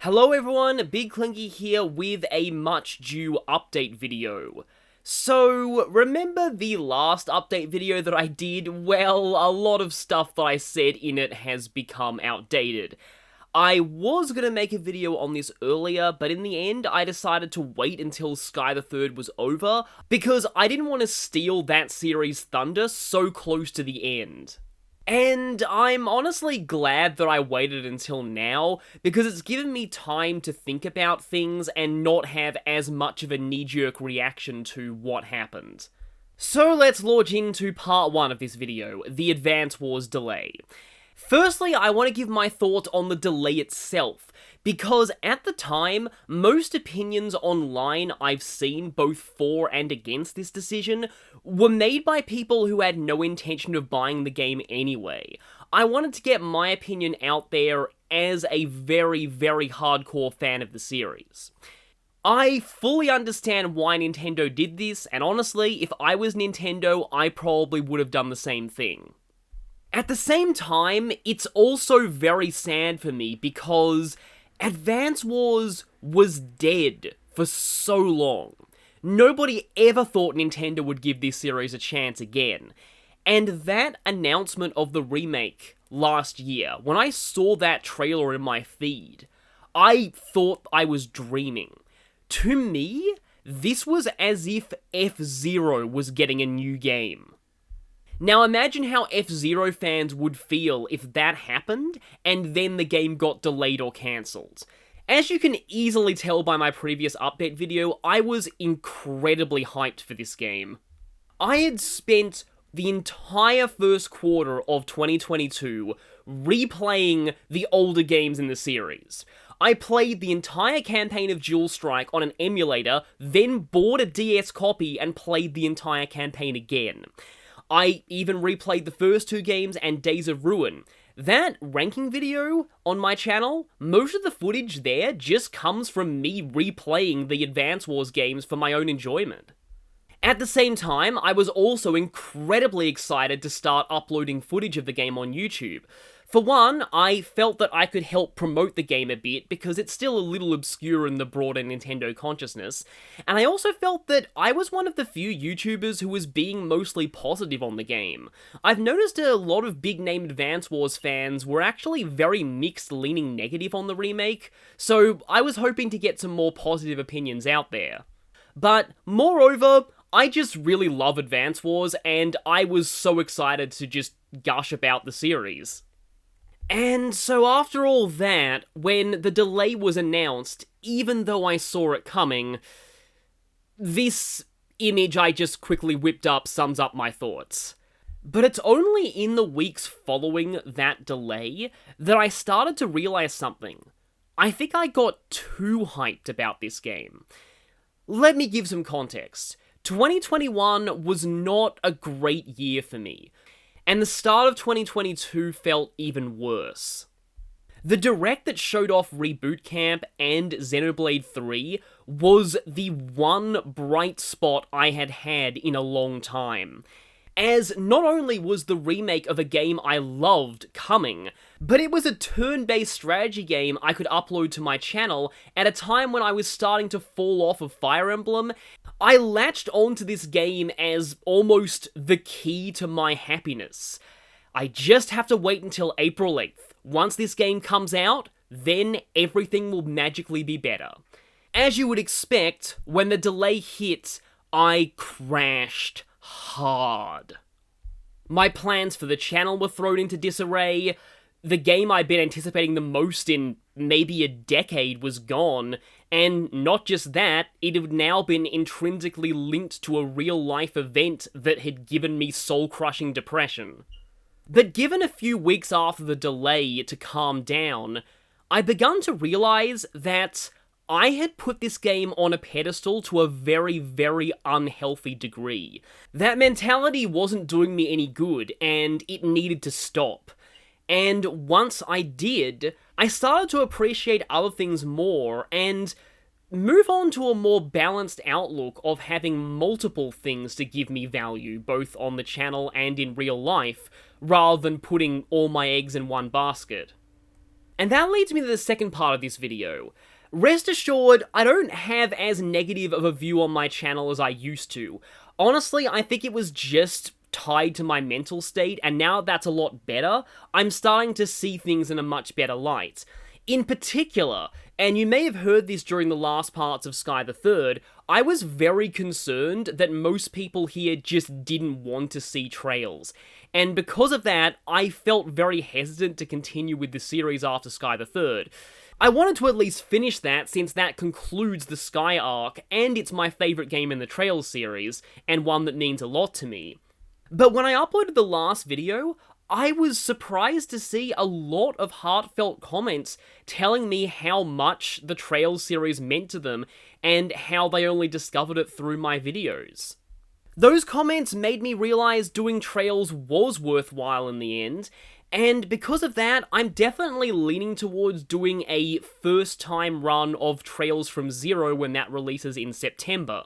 Hello everyone, Big Clinky here with a much due update video. So, remember the last update video that I did? Well, a lot of stuff that I said in it has become outdated. I was gonna make a video on this earlier, but in the end, I decided to wait until Sky the Third was over, because I didn't want to steal that series' thunder so close to the end. And I'm honestly glad that I waited until now, because it's given me time to think about things and not have as much of a knee-jerk reaction to what happened. So let's launch into part 1 of this video, the Advance Wars delay. Firstly, I want to give my thoughts on the delay itself, because at the time, most opinions online I've seen both for and against this decision were made by people who had no intention of buying the game anyway. I wanted to get my opinion out there as a very, very hardcore fan of the series. I fully understand why Nintendo did this, and honestly, if I was Nintendo, I probably would have done the same thing. At the same time, it's also very sad for me because Advance Wars was dead for so long. Nobody ever thought Nintendo would give this series a chance again. And that announcement of the remake last year, when I saw that trailer in my feed, I thought I was dreaming. To me, this was as if F-Zero was getting a new game. Now imagine how F-Zero fans would feel if that happened, and then the game got delayed or cancelled. As you can easily tell by my previous update video, I was incredibly hyped for this game. I had spent the entire first quarter of 2022 replaying the older games in the series. I played the entire campaign of Dual Strike on an emulator, then bought a DS copy and played the entire campaign again. I even replayed the first 2 games and Days of Ruin. That ranking video on my channel, most of the footage there just comes from me replaying the Advance Wars games for my own enjoyment. At the same time, I was also incredibly excited to start uploading footage of the game on YouTube. For one, I felt that I could help promote the game a bit because it's still a little obscure in the broader Nintendo consciousness, and I also felt that I was one of the few YouTubers who was being mostly positive on the game. I've noticed a lot of big-name Advance Wars fans were actually very mixed, leaning negative on the remake, so I was hoping to get some more positive opinions out there. But, moreover, I just really love Advance Wars, and I was so excited to just gush about the series. And so after all that, when the delay was announced, even though I saw it coming, this image I just quickly whipped up sums up my thoughts. But it's only in the weeks following that delay that I started to realize something. I think I got too hyped about this game. Let me give some context. 2021 was not a great year for me, and the start of 2022 felt even worse. The direct that showed off Reboot Camp and Xenoblade 3 was the one bright spot I had had in a long time, as not only was the remake of a game I loved coming, but it was a turn-based strategy game I could upload to my channel at a time when I was starting to fall off of Fire Emblem. I latched onto this game as almost the key to my happiness. I just have to wait until April 8th. Once this game comes out, then everything will magically be better. As you would expect, when the delay hit, I crashed hard. My plans for the channel were thrown into disarray, the game I'd been anticipating the most in maybe a decade was gone, and not just that, it had now been intrinsically linked to a real-life event that had given me soul-crushing depression. But given a few weeks after the delay to calm down, I begun to realize that I had put this game on a pedestal to a very, very unhealthy degree. That mentality wasn't doing me any good, and it needed to stop. And once I did, I started to appreciate other things more, and move on to a more balanced outlook of having multiple things to give me value, both on the channel and in real life, rather than putting all my eggs in one basket. And that leads me to the second part of this video. Rest assured, I don't have as negative of a view on my channel as I used to. Honestly, I think it was just tied to my mental state, and now that's a lot better, I'm starting to see things in a much better light. In particular, and you may have heard this during the last parts of Sky the Third, I was very concerned that most people here just didn't want to see Trails. And because of that, I felt very hesitant to continue with the series after Sky the Third. I wanted to at least finish that since that concludes the Sky arc, and it's my favourite game in the Trails series, and one that means a lot to me. But when I uploaded the last video, I was surprised to see a lot of heartfelt comments telling me how much the Trails series meant to them and how they only discovered it through my videos. Those comments made me realize doing Trails was worthwhile in the end, and because of that, I'm definitely leaning towards doing a first-time run of Trails from Zero when that releases in September.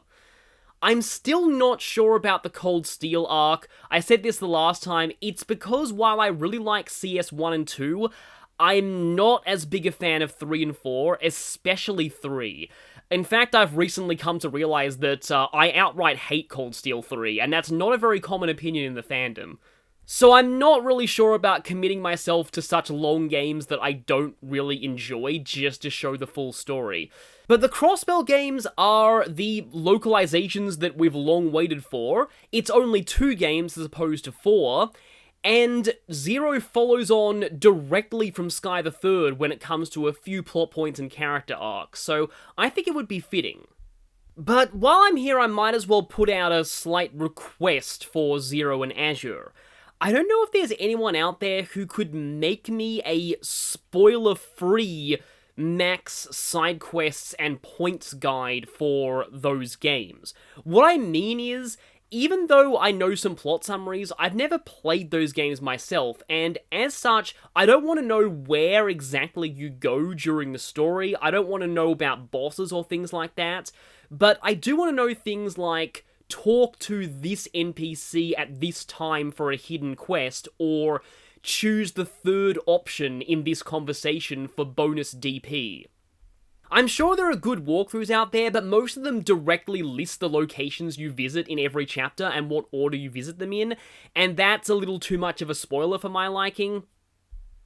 I'm still not sure about the Cold Steel arc. I said this the last time, it's because while I really like CS 1 and 2, I'm not as big a fan of 3 and 4, especially 3. In fact, I've recently come to realize that I outright hate Cold Steel 3, and that's not a very common opinion in the fandom. So I'm not really sure about committing myself to such long games that I don't really enjoy just to show the full story. But the Crossbell games are the localizations that we've long waited for. It's only 2 games as opposed to 4, and Zero follows on directly from Sky the Third when it comes to a few plot points and character arcs, so I think it would be fitting. But while I'm here, I might as well put out a slight request for Zero and Azure. I don't know if there's anyone out there who could make me a spoiler-free max side quests and points guide for those games. What I mean is, even though I know some plot summaries, I've never played those games myself, and as such, I don't want to know where exactly you go during the story, I don't want to know about bosses or things like that, but I do want to know things like, talk to this NPC at this time for a hidden quest, or choose the third option in this conversation for bonus DP. I'm sure there are good walkthroughs out there, but most of them directly list the locations you visit in every chapter and what order you visit them in, and that's a little too much of a spoiler for my liking.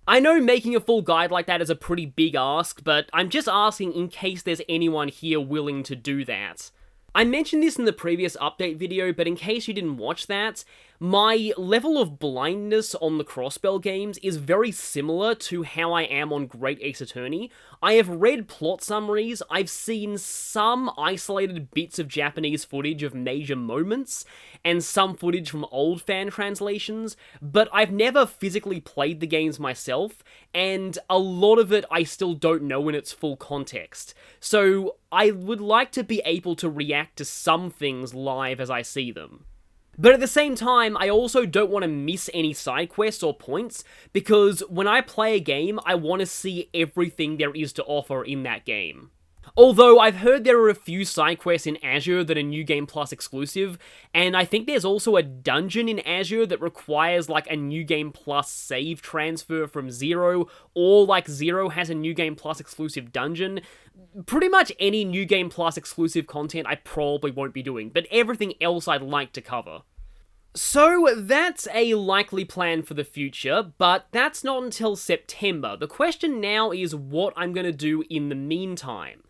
I know making a full guide like that is a pretty big ask, but I'm just asking in case there's anyone here willing to do that. I mentioned this in the previous update video, but in case you didn't watch that, my level of blindness on the Crossbell games is very similar to how I am on Great Ace Attorney. I have read plot summaries, I've seen some isolated bits of Japanese footage of major moments, and some footage from old fan translations, but I've never physically played the games myself, and a lot of it I still don't know in its full context. So I would like to be able to react to some things live as I see them. But at the same time, I also don't want to miss any side quests or points, because when I play a game, I want to see everything there is to offer in that game. Although I've heard there are a few side quests in Azure that are New Game Plus exclusive, and I think there's also a dungeon in Azure that requires like a New Game Plus save transfer from Zero, or like Zero has a New Game Plus exclusive dungeon. Pretty much any New Game Plus exclusive content I probably won't be doing, but everything else I'd like to cover. So that's a likely plan for the future, but that's not until September. The question now is what I'm going to do in the meantime.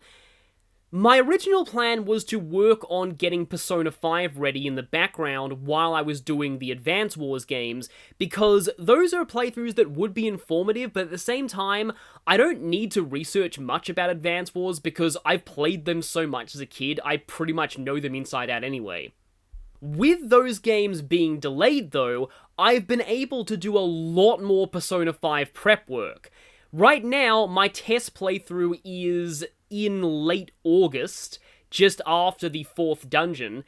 My original plan was to work on getting Persona 5 ready in the background while I was doing the Advance Wars games, because those are playthroughs that would be informative, but at the same time, I don't need to research much about Advance Wars because I've played them so much as a kid, I pretty much know them inside out anyway. With those games being delayed though, I've been able to do a lot more Persona 5 prep work. Right now, my test playthrough is in late August, just after the 4th dungeon,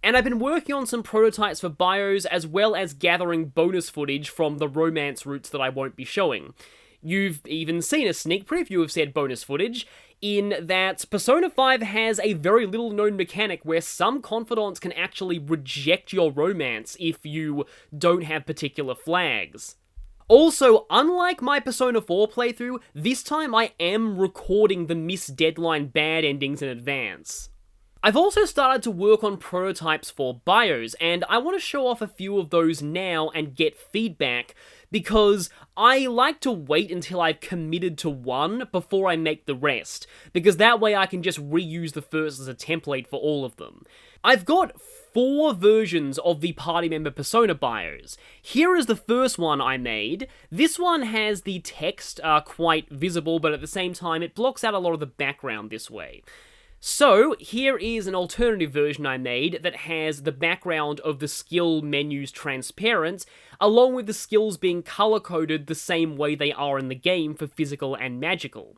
and I've been working on some prototypes for bios as well as gathering bonus footage from the romance routes that I won't be showing. You've even seen a sneak preview of said bonus footage, in that Persona 5 has a very little known mechanic where some confidants can actually reject your romance if you don't have particular flags. Also, unlike my Persona 4 playthrough, this time I am recording the missed deadline bad endings in advance. I've also started to work on prototypes for bios, and I want to show off a few of those now and get feedback, because I like to wait until I've committed to one before I make the rest, because that way I can just reuse the first as a template for all of them. I've got 4 versions of the party member persona bios. Here is the first one I made. This one has the text quite visible, but at the same time it blocks out a lot of the background this way. So, here is an alternative version I made that has the background of the skill menus transparent, along with the skills being color-coded the same way they are in the game for physical and magical.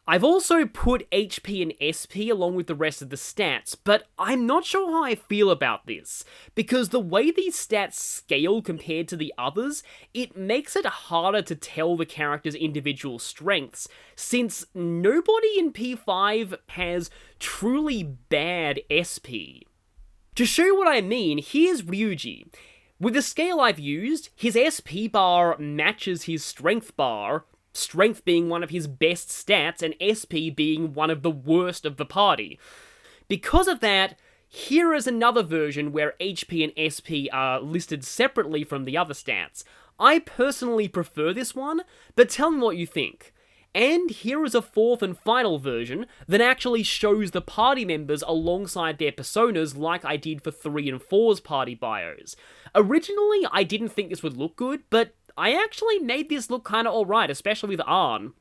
I've also put HP and SP along with the rest of the stats, but I'm not sure how I feel about this, because the way these stats scale compared to the others, it makes it harder to tell the character's individual strengths, since nobody in P5 has truly bad SP. To show you what I mean, here's Ryuji. With the scale I've used, his SP bar matches his strength bar, strength being one of his best stats, and SP being one of the worst of the party. Because of that, here is another version where HP and SP are listed separately from the other stats. I personally prefer this one, but tell me what you think. And here is a 4th and final version that actually shows the party members alongside their personas like I did for 3 and 4's party bios. Originally, I didn't think this would look good, but I actually made this look kinda alright, especially with Arn.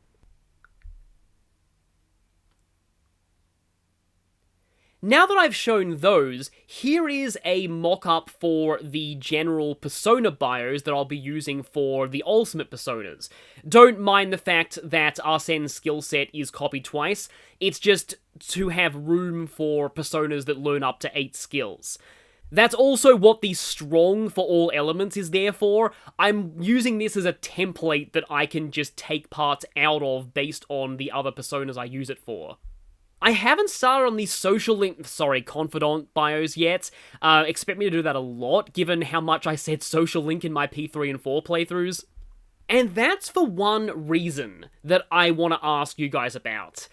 Now that I've shown those, here is a mock-up for the general persona bios that I'll be using for the ultimate personas. Don't mind the fact that Arsene's skill set is copied twice, it's just to have room for personas that learn up to 8 skills. That's also what the strong for all elements is there for. I'm using this as a template that I can just take parts out of based on the other personas I use it for. I haven't started on the confidant bios yet. Expect me to do that a lot, given how much I said social link in my P3 and 4 playthroughs. And that's for one reason that I want to ask you guys about.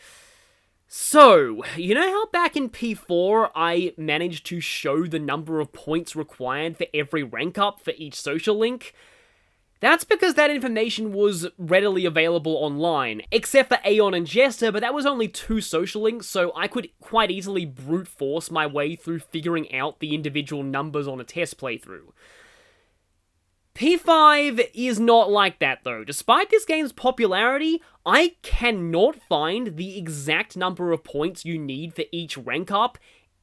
So, you know how back in P4 I managed to show the number of points required for every rank up for each social link? That's because that information was readily available online, except for Aeon and Jester, but that was only 2 social links, so I could quite easily brute force my way through figuring out the individual numbers on a test playthrough. P5 is not like that though. Despite this game's popularity, I cannot find the exact number of points you need for each rank up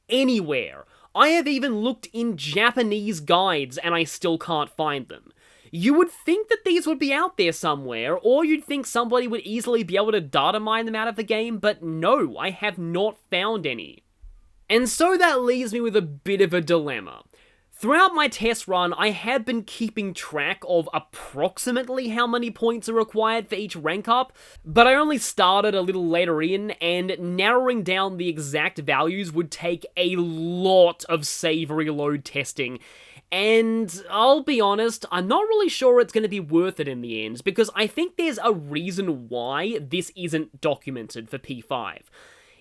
anywhere. I have even looked in Japanese guides and I still can't find them. You would think that these would be out there somewhere, or you'd think somebody would easily be able to data mine them out of the game, but no, I have not found any. And so that leaves me with a bit of a dilemma. Throughout my test run, I have been keeping track of approximately how many points are required for each rank up, but I only started a little later in, and narrowing down the exact values would take a lot of savory load testing. And I'll be honest, I'm not really sure it's going to be worth it in the end, because I think there's a reason why this isn't documented for P5.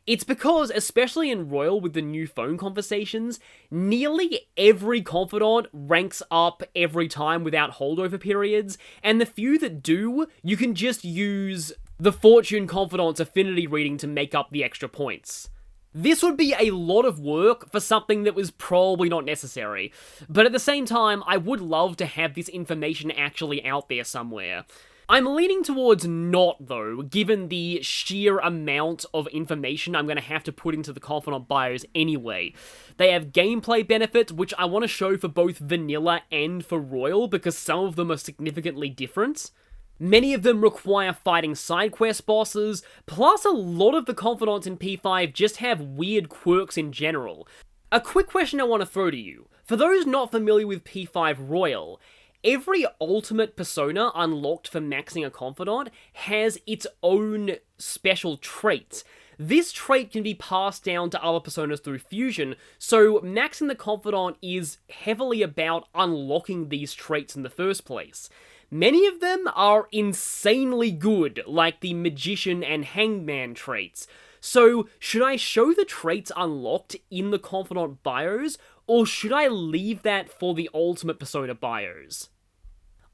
It's because, especially in Royal with the new phone conversations, nearly every confidant ranks up every time without holdover periods, and the few that do, you can just use the Fortune Confidant's affinity reading to make up the extra points. This would be a lot of work for something that was probably not necessary, but at the same time, I would love to have this information actually out there somewhere. I'm leaning towards not, though, given the sheer amount of information I'm going to have to put into the Confidant bios anyway. They have gameplay benefits, which I want to show for both Vanilla and for Royal, because some of them are significantly different. Many of them require fighting side quest bosses, plus a lot of the Confidants in P5 just have weird quirks in general. A quick question I want to throw to you. For those not familiar with P5 Royal, every ultimate persona unlocked for maxing a Confidant has its own special trait. This trait can be passed down to other personas through fusion, so maxing the Confidant is heavily about unlocking these traits in the first place. Many of them are insanely good, like the Magician and Hangman traits. So, should I show the traits unlocked in the Confidant bios, or should I leave that for the Ultimate Persona bios?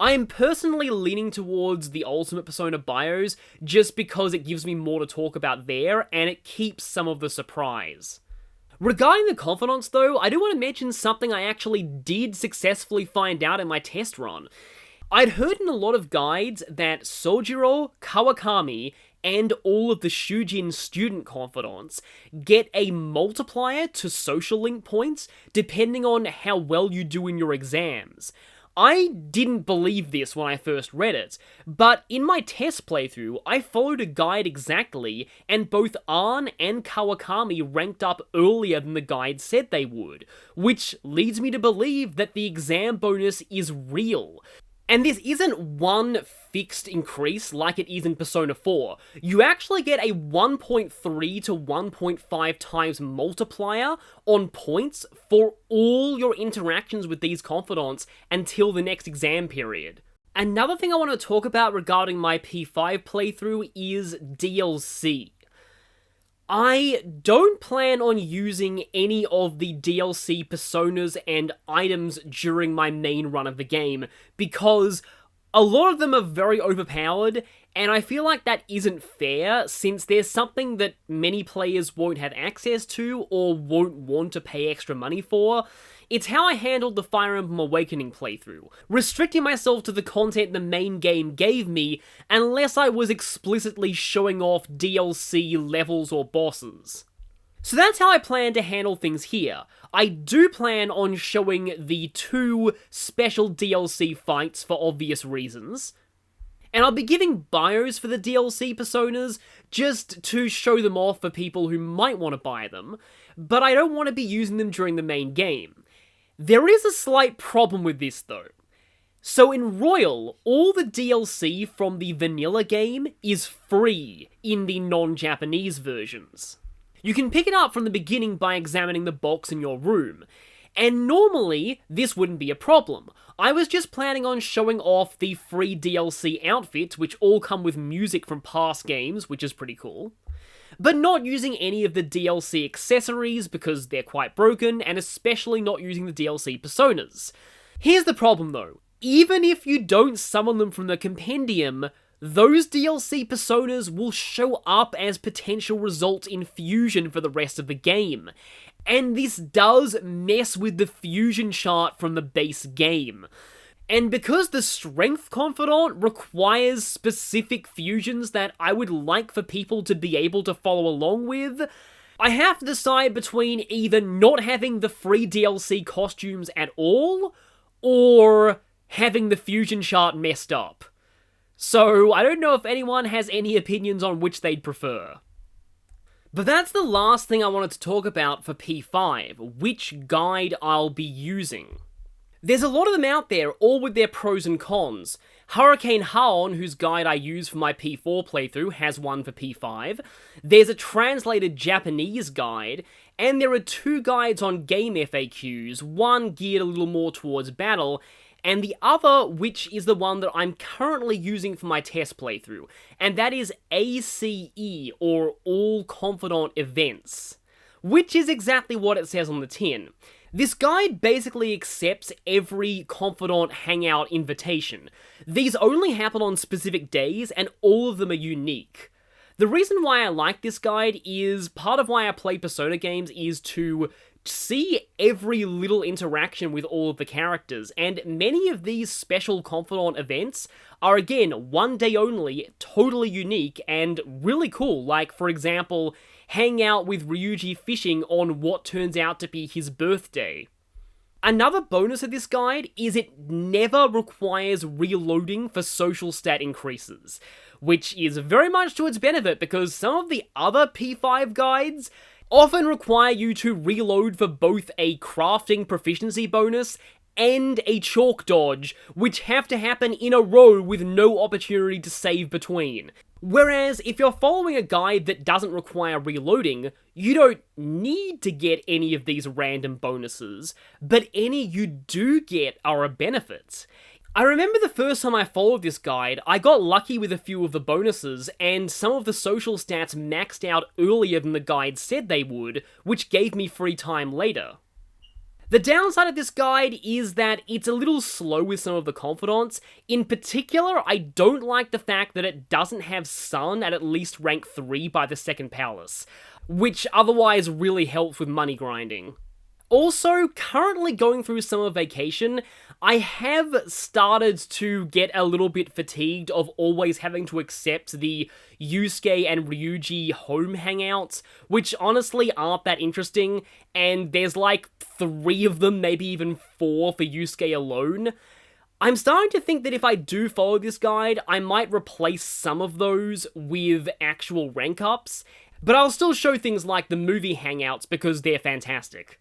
I am personally leaning towards the Ultimate Persona bios just because it gives me more to talk about there, and it keeps some of the surprise. Regarding the Confidants though, I do want to mention something I actually did successfully find out in my test run. I'd heard in a lot of guides that Sojiro, Kawakami, and all of the Shujin student confidants get a multiplier to social link points depending on how well you do in your exams. I didn't believe this when I first read it, but in my test playthrough, I followed a guide exactly, and both Arn and Kawakami ranked up earlier than the guide said they would, which leads me to believe that the exam bonus is real. And this isn't one fixed increase like it is in Persona 4. You actually get a 1.3 to 1.5 times multiplier on points for all your interactions with these confidants until the next exam period. Another thing I want to talk about regarding my P5 playthrough is DLC. I don't plan on using any of the DLC personas and items during my main run of the game, because a lot of them are very overpowered, and I feel like that isn't fair, since there's something that many players won't have access to or won't want to pay extra money for. It's how I handled the Fire Emblem Awakening playthrough, restricting myself to the content the main game gave me, unless I was explicitly showing off DLC levels or bosses. So that's how I plan to handle things here. I do plan on showing the 2 special DLC fights for obvious reasons, and I'll be giving bios for the DLC personas just to show them off for people who might want to buy them, but I don't want to be using them during the main game. There is a slight problem with this though. So in Royal, all the DLC from the vanilla game is free in the non-Japanese versions. You can pick it up from the beginning by examining the box in your room, and normally this wouldn't be a problem. I was just planning on showing off the free DLC outfits, which all come with music from past games, which is pretty cool, but not using any of the DLC accessories because they're quite broken, and especially not using the DLC personas. Here's the problem though, even if you don't summon them from the compendium, those DLC personas will show up as potential results in Fusion for the rest of the game, and this does mess with the Fusion chart from the base game. And because the Strength Confidant requires specific fusions that I would like for people to be able to follow along with, I have to decide between either not having the free DLC costumes at all, or having the fusion chart messed up. So I don't know if anyone has any opinions on which they'd prefer. But that's the last thing I wanted to talk about for P5, which guide I'll be using. There's a lot of them out there, all with their pros and cons. Hurricane Haon, whose guide I use for my P4 playthrough, has one for P5. There's a translated Japanese guide, and there are 2 guides on game FAQs, one geared a little more towards battle, and the other, which is the one that I'm currently using for my test playthrough, and that is ACE, or All Confidant Events, which is exactly what it says on the tin. This guide basically accepts every Confidant Hangout invitation. These only happen on specific days, and all of them are unique. The reason why I like this guide is, part of why I play Persona games is to see every little interaction with all of the characters, and many of these special Confidant events are, again, one day only, totally unique, and really cool. Like, for example, hang out with Ryuji fishing on what turns out to be his birthday. Another bonus of this guide is it never requires reloading for social stat increases, which is very much to its benefit because some of the other P5 guides often require you to reload for both a crafting proficiency bonus and a chalk dodge, which have to happen in a row with no opportunity to save between. Whereas, if you're following a guide that doesn't require reloading, you don't need to get any of these random bonuses, but any you do get are a benefit. I remember the first time I followed this guide, I got lucky with a few of the bonuses, and some of the social stats maxed out earlier than the guide said they would, which gave me free time later. The downside of this guide is that it's a little slow with some of the confidants. In particular, I don't like the fact that it doesn't have Sun at least rank 3 by the second palace, which otherwise really helps with money grinding. Also, currently going through summer vacation, I have started to get a little bit fatigued of always having to accept the Yusuke and Ryuji home hangouts, which honestly aren't that interesting, and there's like 3 of them, maybe even 4 for Yusuke alone. I'm starting to think that if I do follow this guide, I might replace some of those with actual rank ups, but I'll still show things like the movie hangouts because they're fantastic.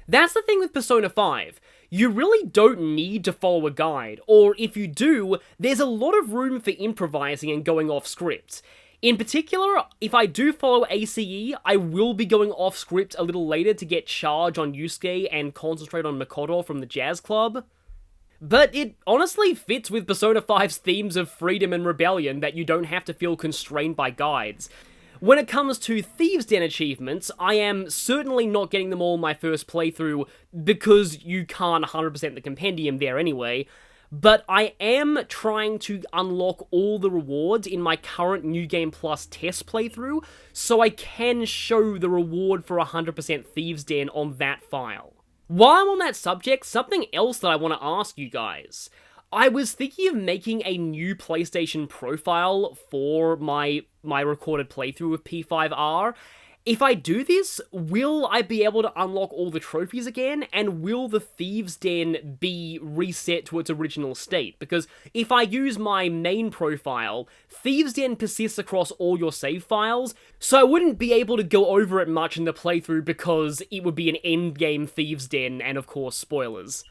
That's the thing with Persona 5. You really don't need to follow a guide, or if you do, there's a lot of room for improvising and going off script. In particular, if I do follow ACE, I will be going off script a little later to get charge on Yusuke and concentrate on Makoto from the jazz club. But it honestly fits with Persona 5's themes of freedom and rebellion that you don't have to feel constrained by guides. When it comes to Thieves' Den achievements, I am certainly not getting them all in my first playthrough because you can't 100% the compendium there anyway, but I am trying to unlock all the rewards in my current New Game Plus test playthrough, so I can show the reward for 100% Thieves' Den on that file. While I'm on that subject, something else that I want to ask you guys. I was thinking of making a new PlayStation profile for my recorded playthrough of P5R. If I do this, will I be able to unlock all the trophies again, and will the Thieves' Den be reset to its original state? Because if I use my main profile, Thieves' Den persists across all your save files, so I wouldn't be able to go over it much in the playthrough because it would be an endgame Thieves' Den, and of course, spoilers.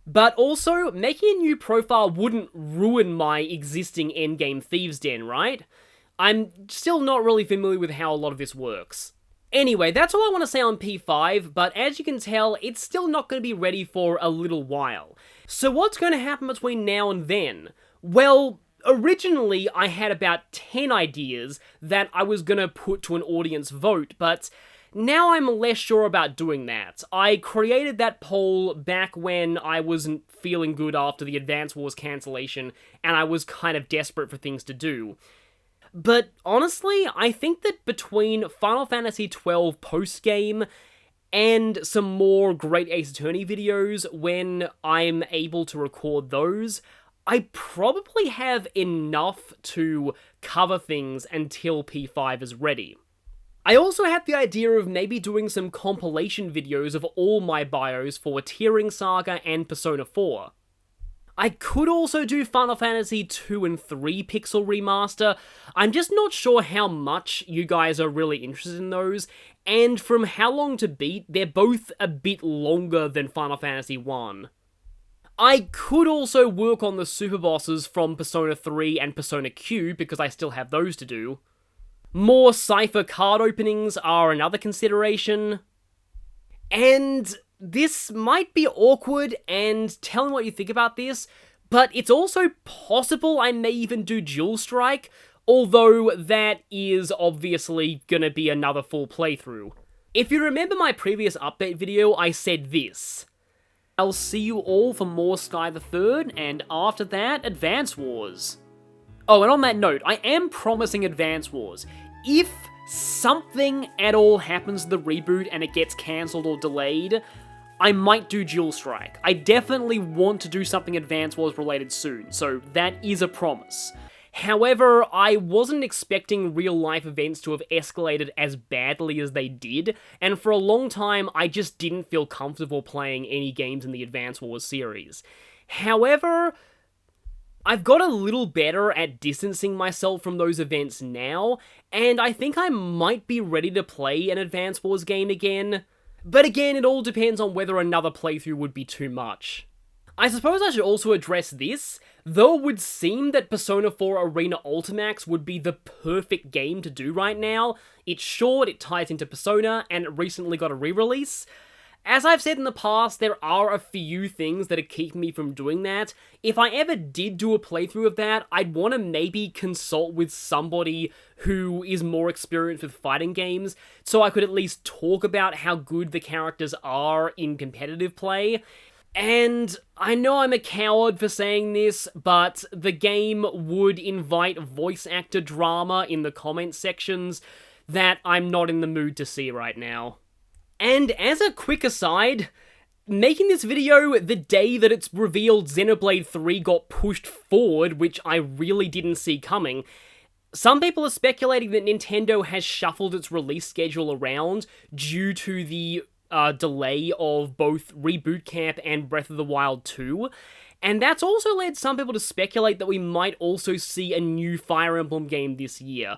But also, making a new profile wouldn't ruin my existing endgame Thieves' Den, right? I'm still not really familiar with how a lot of this works. Anyway, that's all I want to say on P5, but as you can tell, it's still not going to be ready for a little while. So what's going to happen between now and then? Well, originally I had about 10 ideas that I was going to put to an audience vote, but now I'm less sure about doing that. I created that poll back when I wasn't feeling good after the Advance Wars cancellation, and I was kind of desperate for things to do. But honestly, I think that between Final Fantasy XII post-game and some more Great Ace Attorney videos, when I'm able to record those, I probably have enough to cover things until P5 is ready. I also had the idea of maybe doing some compilation videos of all my bios for Tearing Saga and Persona 4. I could also do Final Fantasy 2 and 3 Pixel Remaster. I'm just not sure how much you guys are really interested in those, and from how long to beat, they're both a bit longer than Final Fantasy 1. I could also work on the super bosses from Persona 3 and Persona Q, because I still have those to do. More Cypher card openings are another consideration. And this might be awkward, and tell me what you think about this, but it's also possible I may even do Dual Strike, although that is obviously gonna be another full playthrough. If you remember my previous update video, I said this: I'll see you all for more Sky the Third, and after that, Advance Wars. Oh, and on that note, I am promising Advance Wars. If something at all happens to the reboot and it gets cancelled or delayed, I might do Dual Strike. I definitely want to do something Advance Wars related soon, so that is a promise. However, I wasn't expecting real-life events to have escalated as badly as they did, and for a long time, I just didn't feel comfortable playing any games in the Advance Wars series. However, I've got a little better at distancing myself from those events now, and I think I might be ready to play an Advance Wars game again. But again, it all depends on whether another playthrough would be too much. I suppose I should also address this, though it would seem that Persona 4 Arena Ultimax would be the perfect game to do right now. It's short, it ties into Persona, and it recently got a re-release. As I've said in the past, there are a few things that are keeping me from doing that. If I ever did do a playthrough of that, I'd want to maybe consult with somebody who is more experienced with fighting games, so I could at least talk about how good the characters are in competitive play. And I know I'm a coward for saying this, but the game would invite voice actor drama in the comment sections that I'm not in the mood to see right now. And as a quick aside, making this video the day that it's revealed Xenoblade 3 got pushed forward, which I really didn't see coming, some people are speculating that Nintendo has shuffled its release schedule around due to the delay of both Reboot Camp and Breath of the Wild 2, and that's also led some people to speculate that we might also see a new Fire Emblem game this year.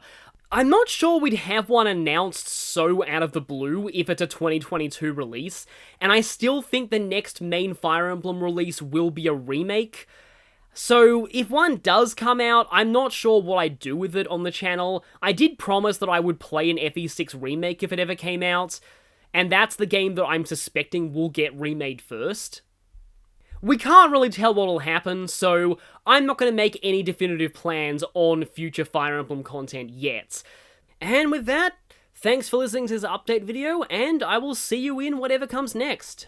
I'm not sure we'd have one announced so out of the blue if it's a 2022 release, and I still think the next main Fire Emblem release will be a remake. So if one does come out, I'm not sure what I'd do with it on the channel. I did promise that I would play an FE6 remake if it ever came out, and that's the game that I'm suspecting will get remade first. We can't really tell what'll happen, so I'm not going to make any definitive plans on future Fire Emblem content yet. And with that, thanks for listening to this update video, and I will see you in whatever comes next.